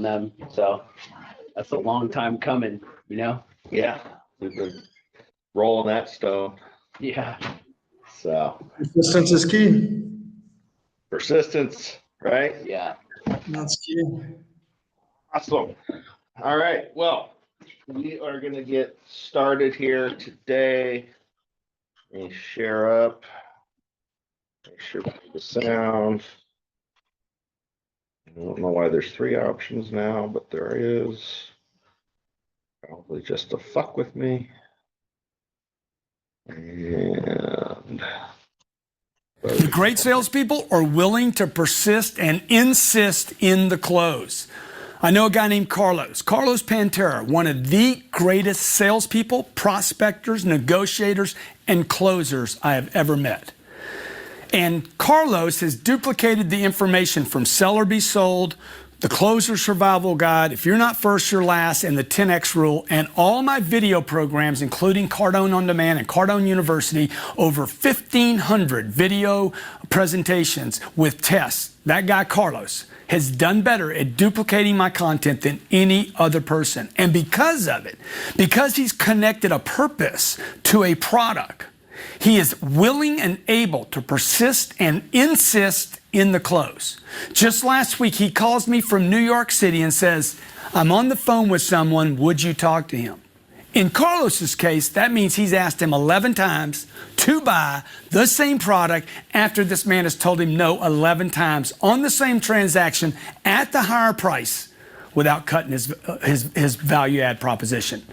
them. So that's a long time coming, you know? Yeah, we've been rolling that stone. Yeah. So Persistence is key. persistence, right? Yeah. That's key. Awesome. All right. Well, we are going to get started here today. Let me share up. Make sure the sound. I don't know why there's 3 options now, but there is. Probably just to fuck with me. And The great salespeople are willing to persist and insist in the close. I know a guy named Carlos Pantera, one of the greatest salespeople, prospectors, negotiators, and closers I have ever met. And Carlos has duplicated the information from Sell or Be Sold, the Closer Survival Guide, If You're Not First, You're Last, and the 10X Rule, and all my video programs, including Cardone On Demand and Cardone University, over 1,500 video presentations with tests. That guy, Carlos, has done better at duplicating my content than any other person. And because of it, because he's connected a purpose to a product, he is willing and able to persist and insist in the close. Just last week, he calls me from New York City and says, I'm on the phone with someone, would you talk to him? In Carlos's case, that means he's asked him 11 times to buy the same product after this man has told him no 11 times on the same transaction at the higher price without cutting his value add proposition.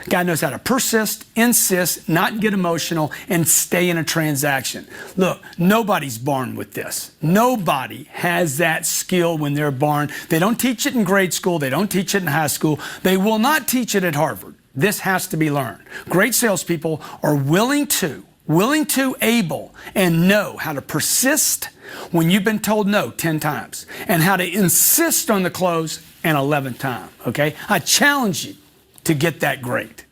Guy knows how to persist, insist, not get emotional, and stay in a transaction. Look, nobody's born with this. Nobody has that skill when they're born. They don't teach it in grade school. They don't teach it in high school. They will not teach it at Harvard. This has to be learned. Great salespeople are willing to, able, and know how to persist when you've been told no 10 times, and how to insist on the close an 11th time, okay? I challenge you to get that great.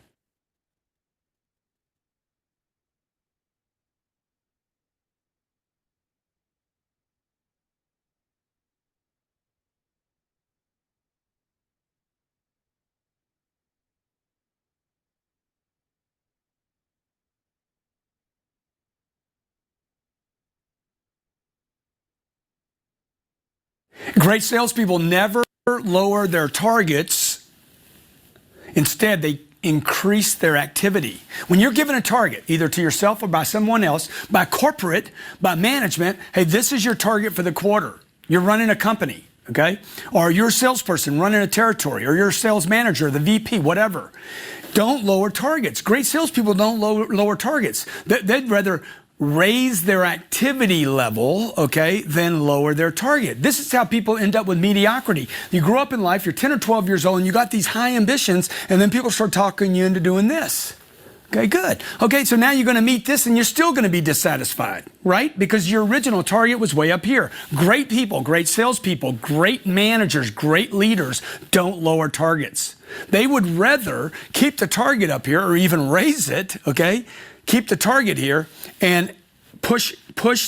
Great salespeople never lower their targets. Instead, they increase their activity. When you're given a target, either to yourself or by someone else, by corporate, by management, hey, this is your target for the quarter. You're running a company, okay? Or you're a salesperson running a territory, or you're a sales manager, the VP, whatever. Don't lower targets. Great salespeople don't lower targets. They'd rather raise their activity level, okay, than lower their target. This is how people end up with mediocrity. You grow up in life, you're 10 or 12 years old, and you got these high ambitions, and then people start talking you into doing this. Okay, good. Okay, so now you're going to meet this, and you're still going to be dissatisfied, right? Because your original target was way up here. Great people, great salespeople, great managers, great leaders don't lower targets. They would rather keep the target up here or even raise it, okay? Keep the target here and push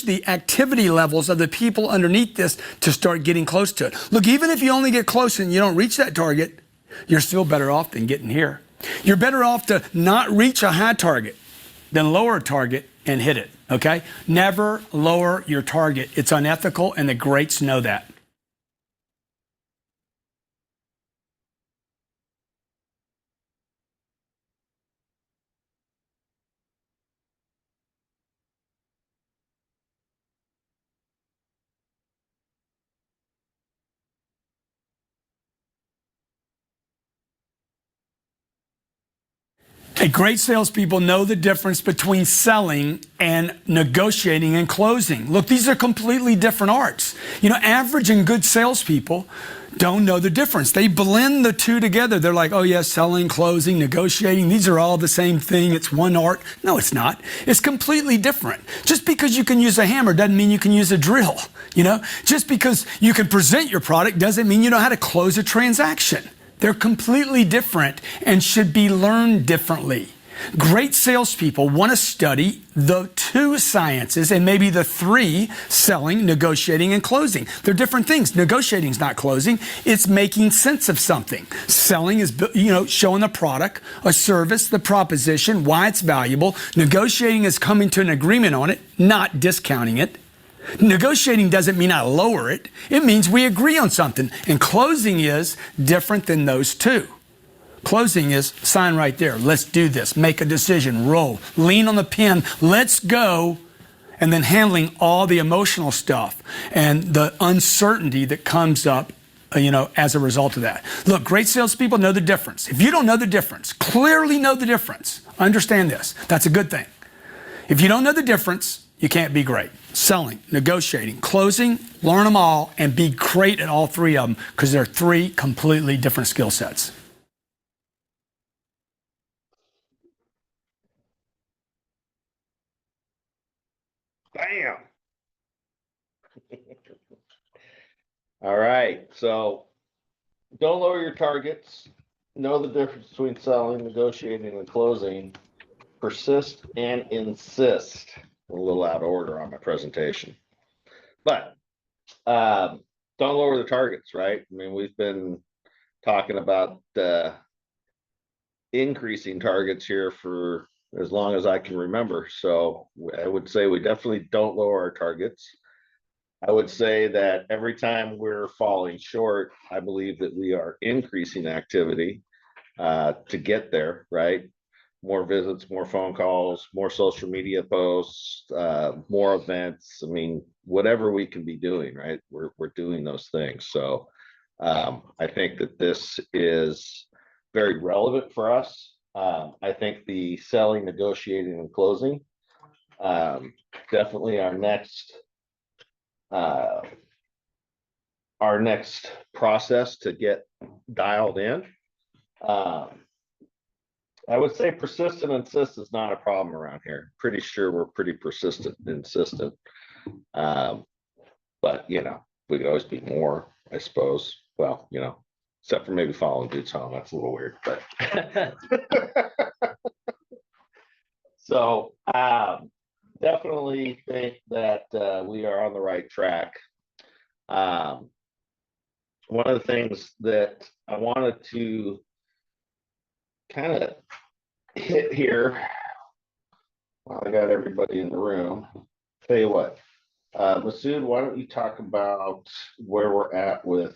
the activity levels of the people underneath this to start getting close to it. Look, even if you only get close and you don't reach that target, you're still better off than getting here. You're better off to not reach a high target than lower a target and hit it, okay? Never lower your target. It's unethical, and the greats know that. Great salespeople know the difference between selling and negotiating and closing. Look, these are completely different arts. You know, average and good salespeople don't know the difference. They blend the two together. They're like, oh yeah, selling, closing, negotiating, these are all the same thing. It's one art. No, it's not. It's completely different. Just because you can use a hammer doesn't mean you can use a drill. You know, just because you can present your product doesn't mean you know how to close a transaction. They're completely different and should be learned differently. Great salespeople want to study the 2 sciences and maybe the 3, selling, negotiating, and closing. They're different things. Negotiating is not closing. It's making sense of something. Selling is, showing the product, a service, the proposition, why it's valuable. Negotiating is coming to an agreement on it, not discounting it. Negotiating doesn't mean I lower it. It means we agree on something. And closing is different than those 2. Closing is sign right there. Let's do this. Make a decision. Roll. Lean on the pen. Let's go. And then handling all the emotional stuff and the uncertainty that comes up, as a result of that. Look, great salespeople know the difference. If you don't know the difference, clearly know the difference, understand this. That's a good thing. If you don't know the difference, you can't be great. Selling, negotiating, closing, learn them all and be great at all 3 of them because they're 3 completely different skill sets. Bam. All right. So don't lower your targets. Know the difference between selling, negotiating, and closing. Persist and insist. A little out of order on my presentation. But don't lower the targets, right? I mean, we've been talking about increasing targets here for as long as I can remember. So I would say we definitely don't lower our targets. I would say that every time we're falling short, I believe that we are increasing activity to get there, right? More visits, more phone calls, more social media posts, more events. I mean, whatever we can be doing, right? We're doing those things. So I think that this is very relevant for us. I think the selling, negotiating, and closing, definitely our next process to get dialed in. I would say persistent and insist is not a problem around here. Pretty sure we're pretty persistent and insistent. But we could always be more, I suppose. Well, except for maybe following dudes home. That's a little weird, but so definitely think that we are on the right track. One of the things that I wanted to kind of hit here while I got everybody in the room. Tell you what, Masood, why don't you talk about where we're at with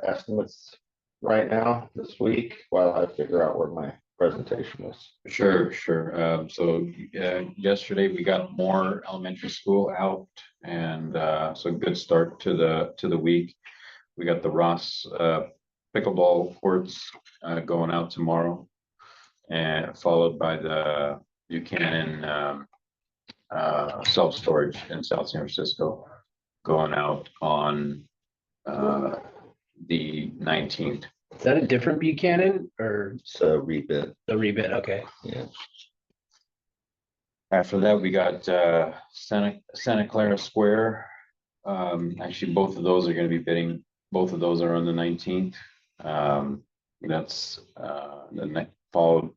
estimates right now this week while I figure out where my presentation is. Sure. So yesterday we got more elementary school out, and so good start to the week. We got the Ross pickleball courts going out tomorrow, and followed by the Buchanan self-storage in South San Francisco going out on the 19th. Is that a different Buchanan or So rebid. the rebid? Okay. Yeah. After that, we got Santa Clara Square. Actually, both of those are going to be bidding. Both of those are on the 19th. That's followed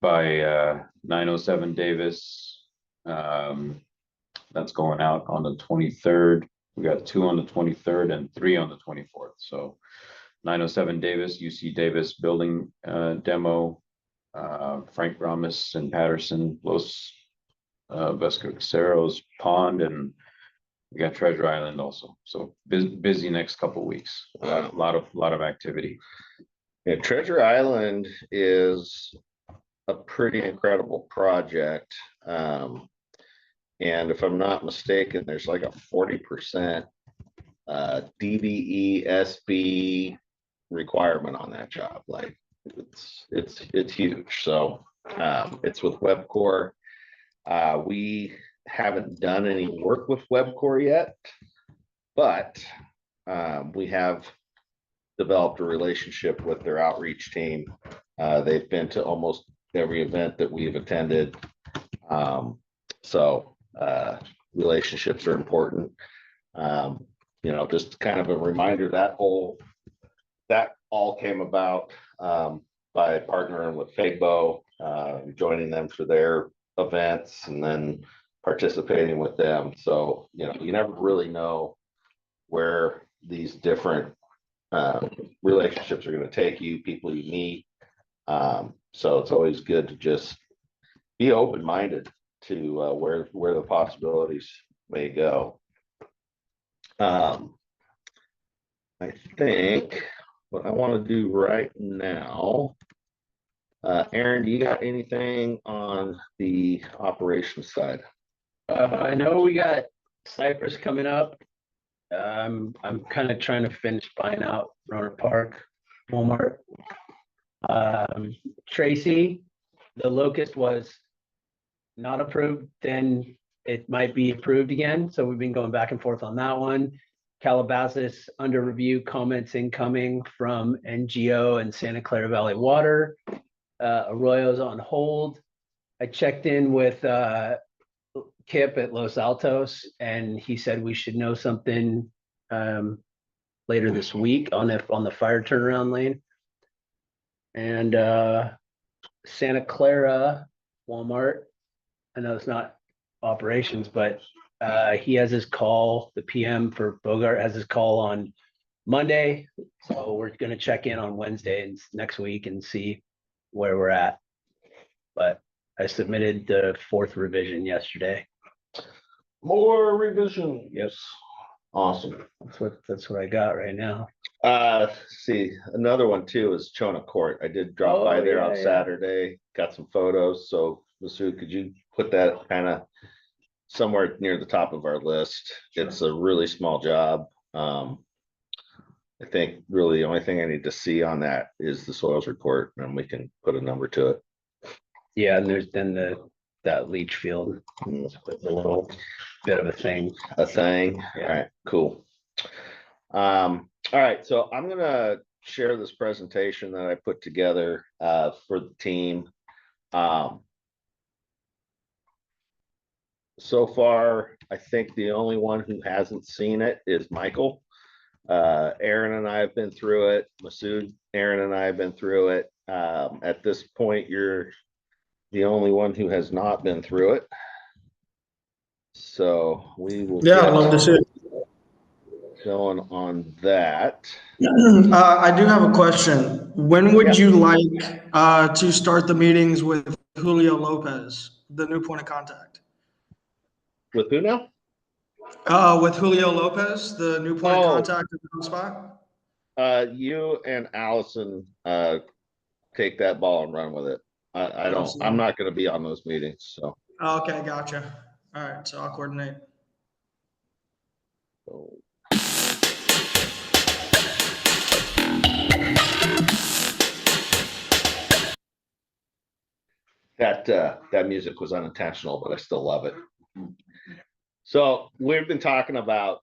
by 907 Davis. That's going out on the 23rd. We got 2 on the 23rd and 3 on the 24th. So 907 Davis, UC Davis building demo. Frank Ramos and Patterson, Los Vasconcelos Pond, and we got Treasure Island also. So busy next couple of weeks. A lot of activity. Yeah, Treasure Island is a pretty incredible project. And if I'm not mistaken, there's like a 40% DVE SB requirement on that job. Like it's huge. So it's with WebCore. We haven't done any work with WebCore yet, but we have developed a relationship with their outreach team. They've been to almost every event that we've attended. So relationships are important. Just kind of a reminder that all came about by partnering with Fagbo joining them for their events and then participating with them. So, you never really know where these different relationships are going to take you, people you meet. So it's always good to just be open-minded to where the possibilities may go. I think what I want to do right now, Aaron, do you got anything on the operations side? I know we got Cypress coming up. I'm kind of trying to finish buying out Roner Park, Walmart. Tracy, the Locust was not approved, then it might be approved again. So we've been going back and forth on that one. Calabasas under review, comments incoming from NGO and Santa Clara Valley Water. Arroyo's on hold. I checked in with Kip at Los Altos, and he said we should know something later this week on the fire turnaround lane. And Santa Clara Walmart, I know it's not operations, but he has his call, the PM for Bogart has his call on Monday. So we're going to check in on Wednesday and next week and see where we're at. But I submitted the 4th revision yesterday. More revision. Yep. Awesome. That's what I got right now. See, another one too is Chona Court. I did drop by there on Saturday, got some photos. So Masood, could you put that kind of somewhere near the top of our list? Sure. It's a really small job. I think really the only thing I need to see on that is the soils report, and we can put a number to it. Yeah, and there's then that leach field with a little bit of a thing. Yeah. All right, cool. All right, so I'm gonna share this presentation that I put together for the team. So far, I think the only one who hasn't seen it is Michael. Aaron and I have been through it. Masood, Aaron and I have been through it. At this point, you're the only one who has not been through it. So we will. Yeah, I'd love to see it. Going on that. I do have a question. When would you like to start the meetings with Julio Lopez, the new point of contact? With who now? With Julio Lopez, the new point of contact at the spot. You and Allison take that ball and run with it. I'm not going to be on those meetings. So. Okay, gotcha. All right, so I'll coordinate. So. That music was unintentional, but I still love it. So we've been talking about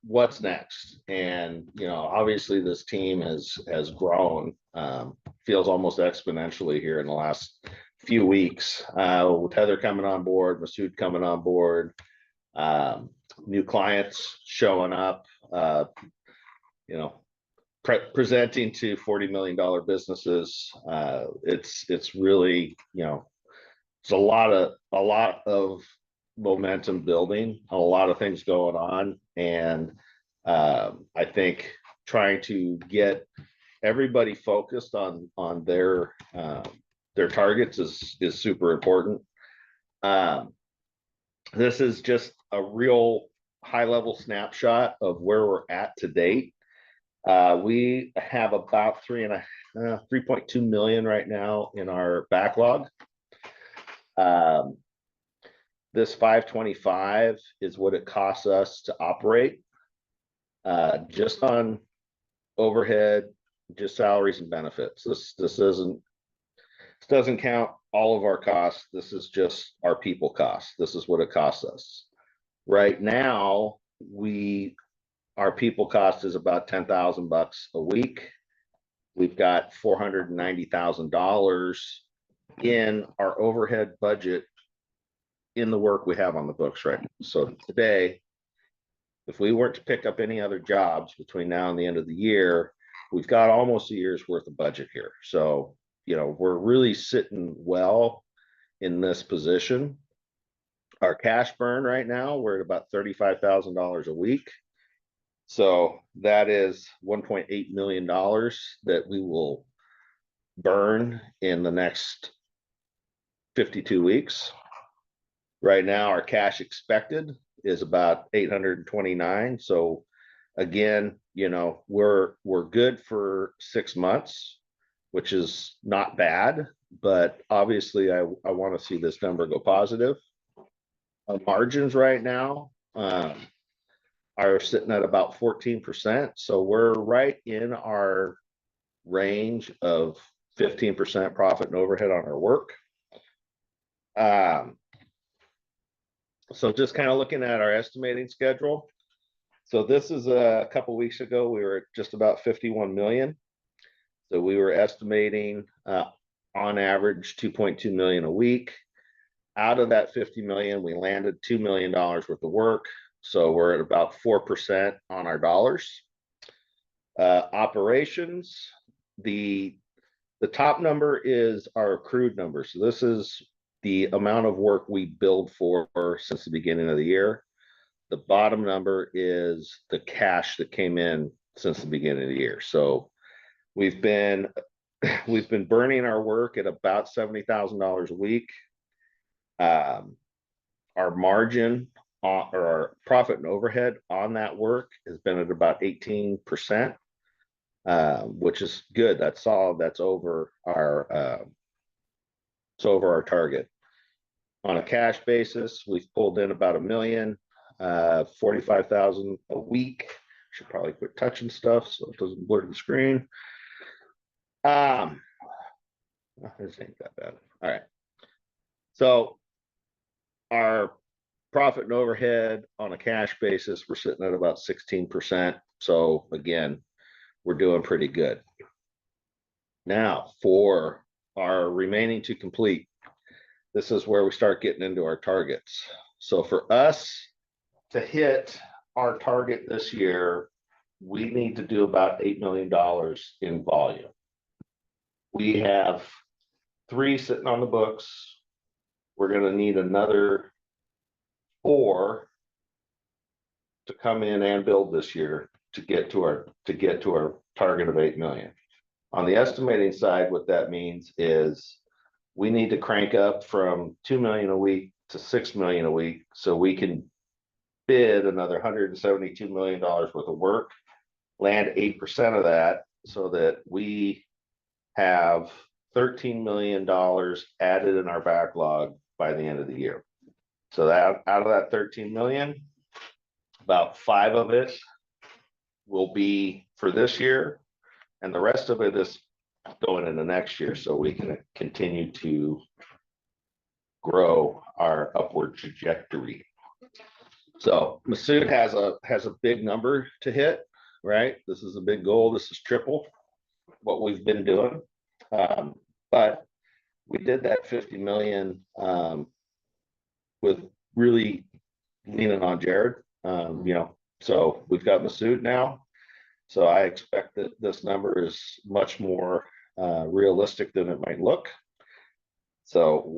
what's next, and obviously this team has grown, feels almost exponentially here in the last few weeks, with Heather coming on board, Masood coming on board, new clients showing up, presenting to $40 million businesses. It's really, it's a lot of momentum building, a lot of things going on. And I think trying to get everybody focused on their targets is super important. This is just a real high level snapshot of where we're at to date. We have about 3.2 million right now in our backlog. This 525 is what it costs us to operate, just on overhead, just salaries and benefits. This doesn't count all of our costs. This is just our people costs. This is what it costs us. Right now, our people cost is about $10,000 a week. We've got $490,000 in our overhead budget in the work we have on the books right now. So today, if we weren't to pick up any other jobs between now and the end of the year, we've got almost a year's worth of budget here. So we're really sitting well in this position. Our cash burn right now, we're at about $35,000 a week. So that is $1.8 million that we will burn in the next 52 weeks. Right now, our cash expected is about 829. So again, we're good for 6 months, which is not bad, but obviously I want to see this number go positive. Our margins right now are sitting at about 14%. So we're right in our range of 15% profit and overhead on our work. So just kind of looking at our estimating schedule. So this is a couple weeks ago, we were at just about 51 million. So we were estimating on average 2.2 million a week. Out of that 50 million, we landed $2 million worth of work. So we're at about 4% on our dollars. Operations, the top number is our accrued number. So this is the amount of work we billed for since the beginning of the year. The bottom number is the cash that came in since the beginning of the year. So we've been burning our work at about $70,000 a week. Our margin or our profit and overhead on that work has been at about 18%, which is good. That's solid. That's over our target. On a cash basis, we've pulled in about $1 million, 45,000 a week. Should probably quit touching stuff so it doesn't blur the screen. This ain't that bad. All right. So our profit and overhead on a cash basis, we're sitting at about 16%. So again, we're doing pretty good. Now for our remaining to complete, this is where we start getting into our targets. So for us to hit our target this year, we need to do about $8 million in volume. We have 3 sitting on the books. We're going to need another 4 to come in and build this year to get to our target of 8 million. On the estimating side, what that means is we need to crank up from 2 million a week to 6 million a week so we can bid another $172 million worth of work, land 8% of that so that we have $13 million added in our backlog by the end of the year. So that out of that 13 million, about 5 of it will be for this year, and the rest of it is going into next year so we can continue to grow our upward trajectory. So Machado has a big number to hit, right? This is a big goal. This is triple what we've been doing. But we did that 50 million with really leaning on Jared, so we've got Machado now. So I expect that this number is much more realistic than it might look. So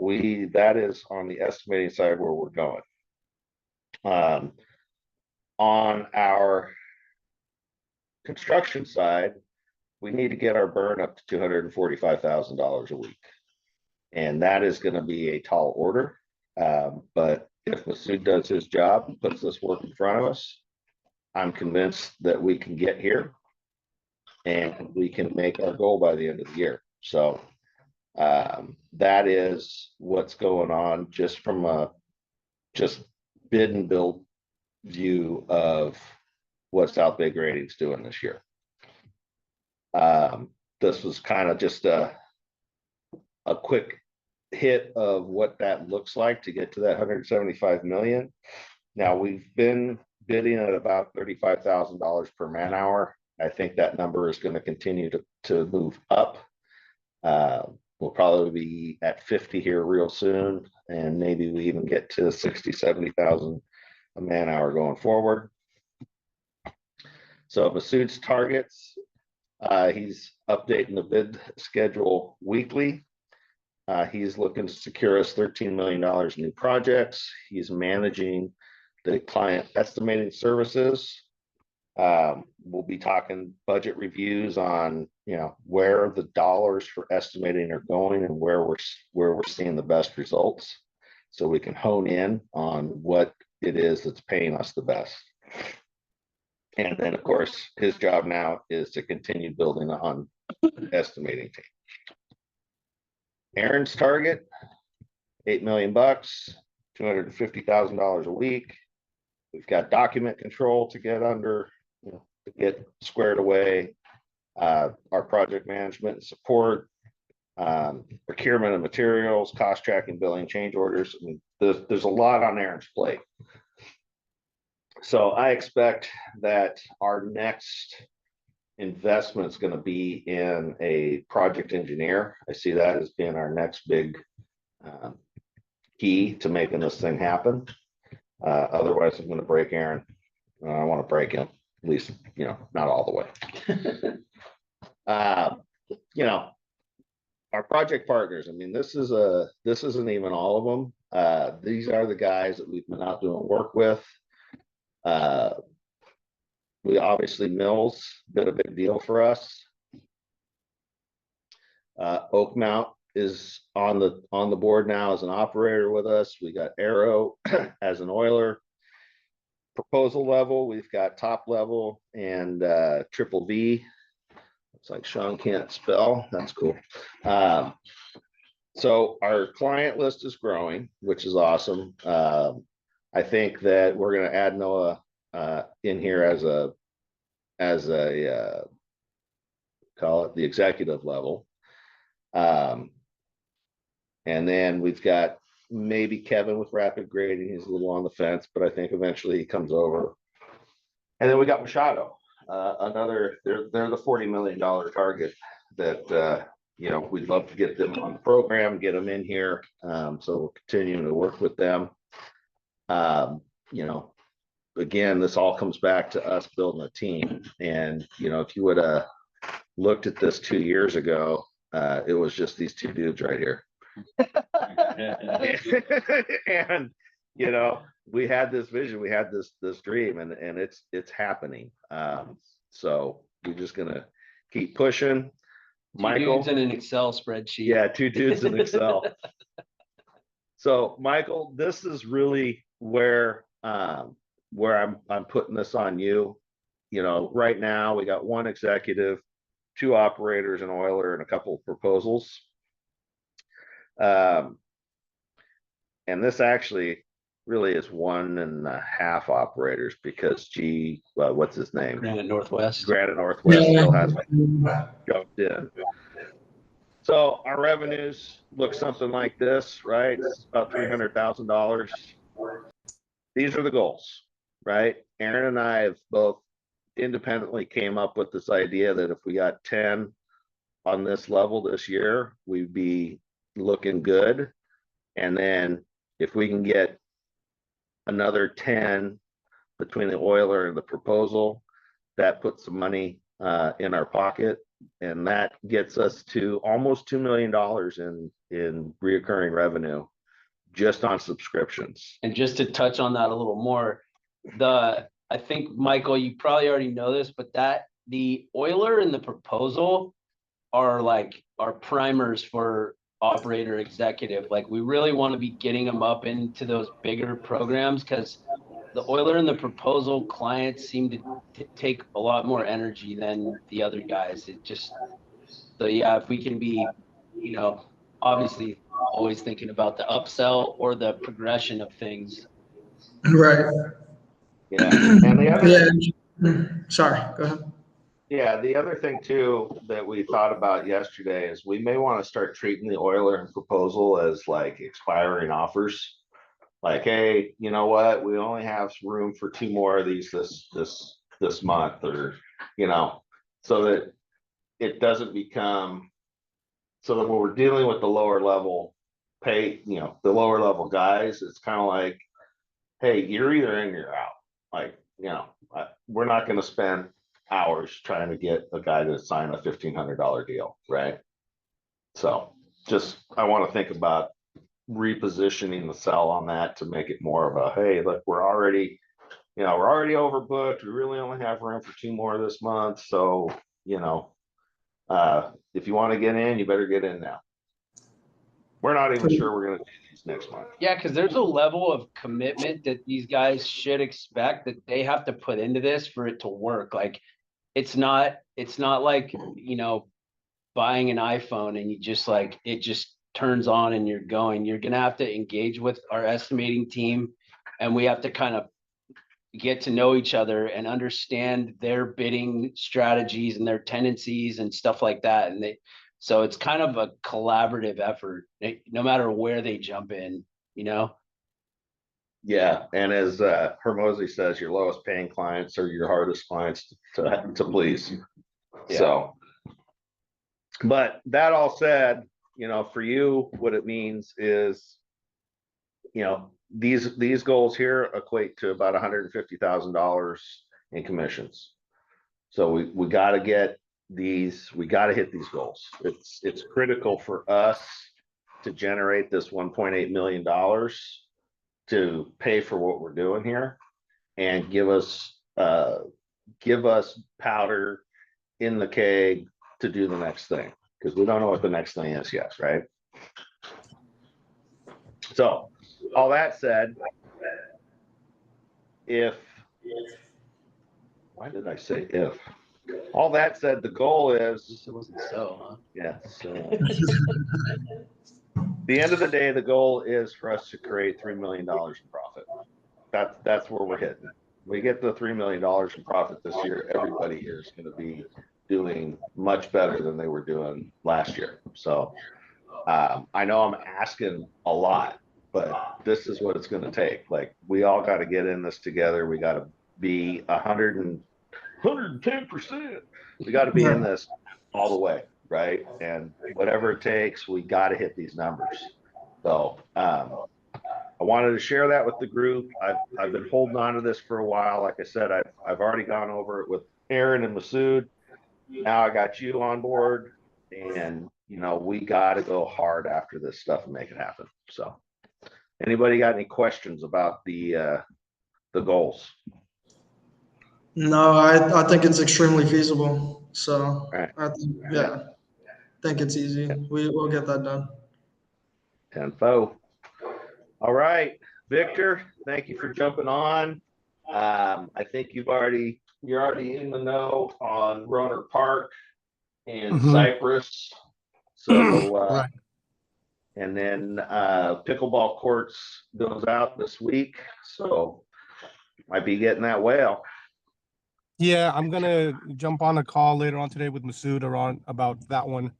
that is on the estimating side where we're going. On our construction side, we need to get our burn up to $245,000 a week. And that is going to be a tall order. But if Machado does his job, puts this work in front of us, I'm convinced that we can get here and we can make our goal by the end of the year. So that is what's going on just from a bid and build view of what South Bay Grading's doing this year. This was kind of just a quick hit of what that looks like to get to that 175 million. Now we've been bidding at about $35,000 per man hour. I think that number is going to continue to move up. We'll probably be at 50 here real soon, and maybe we even get to 60, 70,000 a man hour going forward. So Masood's targets He's updating the bid schedule weekly. He's looking to secure us $13 million in new projects. He's managing the client estimating services. We'll be talking budget reviews on, where the dollars for estimating are going and where we're seeing the best results, so we can hone in on what it is that's paying us the best. And then, of course, his job now is to continue building on estimating team. Aaron's target, $8 million, $250,000 a week. We've got document control to get under, to get squared away. Our project management and support, procurement of materials, cost tracking, billing, change orders. I mean, there's a lot on Aaron's plate. So I expect that our next investment is going to be in a project engineer. I see that as being our next big key to making this thing happen. Otherwise, I'm going to break Aaron. I want to break him, at least, not all the way. Our project partners. I mean, this isn't even all of them. These are the guys that we've been out doing work with. We obviously Mills been a big deal for us. Oakmount is on the board now as an operator with us. We got Arrow as an oiler. Proposal level, we've got top level and triple V. It's like Sean can't spell. That's cool. So our client list is growing, which is awesome. I think that we're going to add Noah in here as a call it the executive level. And then we've got maybe Kevin with rapid grading. He's a little on the fence, but I think eventually he comes over. And then we got Machado, they're the $40 million target that, we'd love to get them on the program, get them in here. So we're continuing to work with them. Again, this all comes back to us building a team. And, if you would have looked at this 2 years ago, it was just these two dudes right here. And, we had this vision, we had this dream, and it's happening. So we're just going to keep pushing. Michael, dudes in an Excel spreadsheet. Yeah, two dudes in Excel. So Michael, this is really where I'm putting this on you. Right now we got one executive, two operators, an oiler, and a couple of proposals. And this actually really is 1.5 operators because what's his name? Granite Northwest still hasn't jumped in. So our revenues look something like this, right? It's about $300,000. These are the goals, right? Aaron and I have both independently came up with this idea that if we got 10 on this level this year, we'd be looking good. And then if we can get another 10 between the oiler and the proposal, that puts some money in our pocket, and that gets us to almost $2 million in reoccurring revenue just on subscriptions. And just to touch on that a little more, I think, Michael, you probably already know this, but the oiler and the proposal are like our primers for operator executive. Like, we really want to be getting them up into those bigger programs, because the oiler and the proposal clients seem to take a lot more energy than the other guys. So yeah, if we can be, obviously always thinking about the upsell or the progression of things. Right. Yeah. And the other Sorry, go ahead. Yeah, the other thing too that we thought about yesterday is we may want to start treating the oiler and proposal as like expiring offers. Like, hey, you know what? We only have room for 2 more of these this month, or so that it doesn't become so that when we're dealing with the lower level pay, the lower level guys, it's kind of like, hey, you're either in or you're out. Like, we're not going to spend hours trying to get a guy to sign a $1,500 deal, right? So just, I want to think about repositioning the sell on that to make it more of a, hey, look, we're already overbooked. We really only have room for 2 more this month. So, if you want to get in, you better get in now. We're not even sure we're going to do these next month. Yeah, because there's a level of commitment that these guys should expect that they have to put into this for it to work. Like, it's not like, buying an iPhone and you just like, it just turns on and you're going. You're going to have to engage with our estimating team, and we have to kind of get to know each other and understand their bidding strategies and their tendencies and stuff like that. So it's kind of a collaborative effort, no matter where they jump in, Yeah, and as Hermosi says, your lowest paying clients are your hardest clients to please. Yeah. So, but that all said, for you, what it means is, these goals here equate to about $150,000 in commissions. So we got to get these, we got to hit these goals. It's critical for us to generate this $1.8 million to pay for what we're doing here and give us powder in the keg to do the next thing, because we don't know what the next thing is yet, right? So all that said, why did I say if? All that said, the goal is, it wasn't so, huh? yeah, so the end of the day, the goal is for us to create $3 million in profit. That's where we're hitting. We get the $3 million in profit this year, everybody here is going to be doing much better than they were doing last year. So I know I'm asking a lot, but this is what it's going to take. Like, we all got to get in this together. We got to be 110%. We got to be in this all the way, right? And whatever it takes, we got to hit these numbers. So I wanted to share that with the group. I've been holding on to this for a while. Like I said, I've already gone over it with Aaron and Masood. Now I got you on board, and we got to go hard after this stuff and make it happen. So anybody got any questions about the goals? No, I think it's extremely feasible. So Right. I think it's easy. We'll get that done. Tenfo. All right, Victor, thank you for jumping on. I think you're already in the know on Roner Park and Cypress. So Right. and then pickleball courts goes out this week, so might be getting that whale. Yeah, I'm gonna jump on a call later on today with Masood about that one,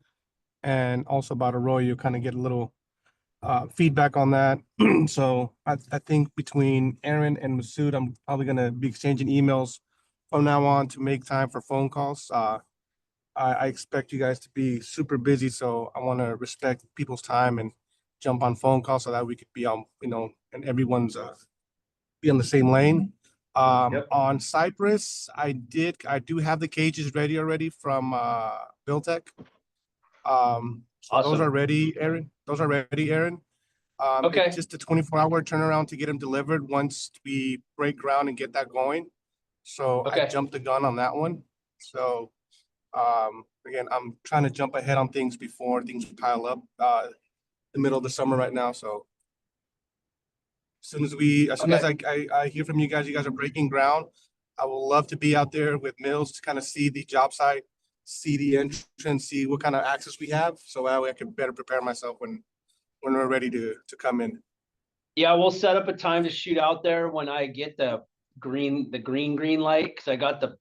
and also about Arroyo, kind of get a little feedback on that. So I think between Aaron and Masood, I'm probably gonna be exchanging emails from now on to make time for phone calls. I expect you guys to be super busy, so I want to respect people's time and jump on phone calls so that we could be on, and everyone's be on the same lane. Yep. On Cypress, I do have the cages ready already from Builtec. So those Awesome. are ready, Aaron. Okay. It's just a 24-hour turnaround to get them delivered once we break ground and get that going. So Okay. I jumped the gun on that one. So again, I'm trying to jump ahead on things before things pile up the middle of the summer right now. So as soon as I hear from you guys are breaking ground, I will love to be out there with Mills to kind of see the job site, see the entrance, see what kind of access we have, so that way I can better prepare myself when we're ready to come in. Yeah, we'll set up a time to shoot out there when I get the green light, because I got the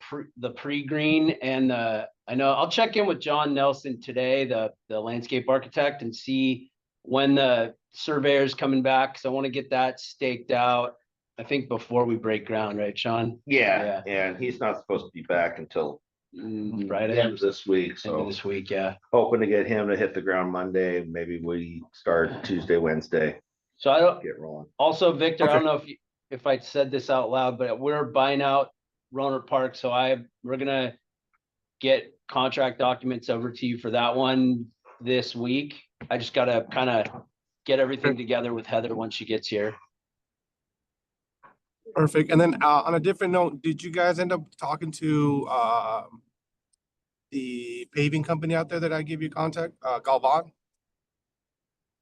pre-green, and I know I'll check in with John Nelson today, the landscape architect, and see when the surveyor's coming back, because I want to get that staked out, I think, before we break ground, right, Sean? Yeah, and he's not supposed to be back until Friday, end of this week. end So of this week, yeah. hoping to get him to hit the ground Monday. Maybe we start Tuesday, Wednesday. So I don't. Get rolling. Also, Victor, I Okay. don't know if I said this out loud, but we're buying out Roanoke Park, so we're gonna get contract documents over to you for that one this week. I just gotta kind of get everything together with Heather once she gets here. Perfect. And then on a different note, did you guys end up talking to the paving company out there that I gave you contact, Galvan?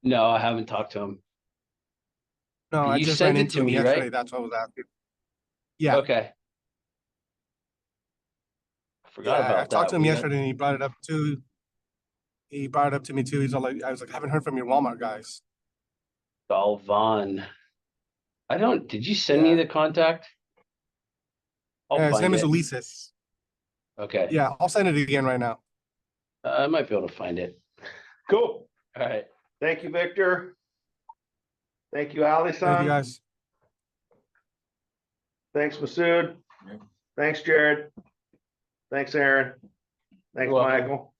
No, I haven't talked to him. No, I You just sent ran it into to him me, yesterday. right? That's what I was asking. Yeah, Okay. Forgot yeah. I about talked that. to him We got yesterday and he brought it up too. He brought it up to me too. He's all like, I was like, I haven't heard from your Walmart guys. Galvan. Did you send me Yeah. the contact? I'll His find name is it. Ulises. Okay. Yeah, I'll send it again right now. I might be able to find it. Cool. All right. Thank you, Victor. Thank you, Thank you Ali-san. guys. Thanks, Masood. Yep. Thanks, Jared. Thanks, Aaron. Thanks, You're welcome. Michael.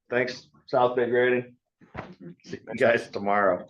Thanks, South Bay Grading. See you guys tomorrow.